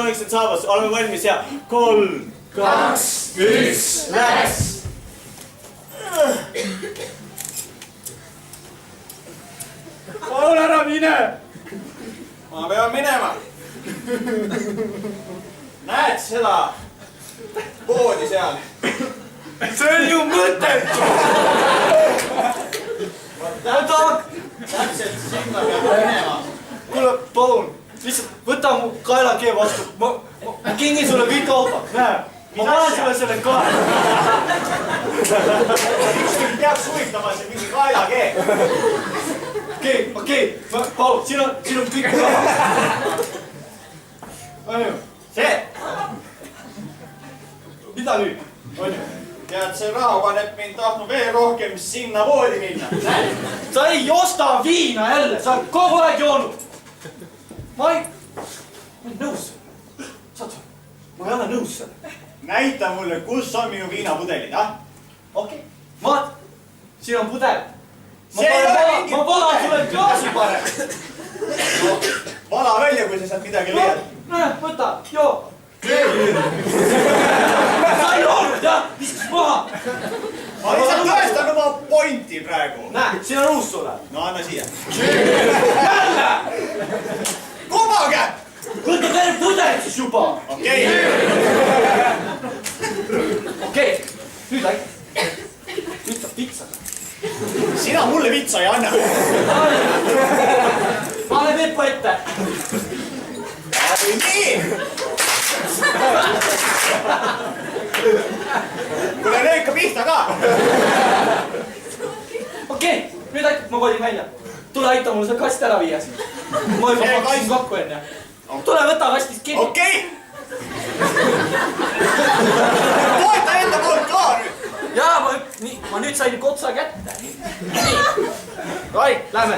sooniksid saabas, oleme valmis ja 3, 2, 1, läks! Palun ära mine! Ma pean minema. Näed seda poodi seal? See on ju mõttetu! Täpselt sinna peab minema. Kuule, palun, lihtsalt võta mu kaelakee vastu. Ma kingin sulle kõik autod, näe. Ma panen sulle selle kaela. Ükskõik peaks huvitama see mingi kaelakee. Okei, palun, siin on kõik raha. Onju? See! Mida nüüd? Onju? Tead, see raha paneb mind tahtma veel rohkem sinna voodi minna. Sa ei osta viina jälle, sa oled kogu aeg joonud. Ma ei nõus. Saad sa? Ma ei ole nõus selle. Näita mulle, kus on minu viinapudelid, ah? Okei. Maat, siin on pudel. See ei ole mingi ma palan sulle klaasi parem. Vala välja, kui sa sealt midagi leiad. Näe, võta, joo. Sa ei joonud, jah? Viskas maha. Ma lihtsalt tõestan oma pointi praegu. Näe, siin on uus sulle. No anna siia. Jälle! Kumage! Võta terve pudel siis juba. Okei. Okei, nüüd äkki. Nüüd saab pitsa. Sina mulle vitsa ei anna. Pane Peppo ette. Nii! Kuule, lööka pihta ka! Okei, nüüd äkki ma kolin välja. Tule aita mul see kast ära viia siin. Ma juba pakkusin kokku enne. Tule võta kastist kinni. Okei! Toeta enda poolt ka nüüd! Jaa, ma nüüd sain kotsa kätte. Nii. Oi, lähme.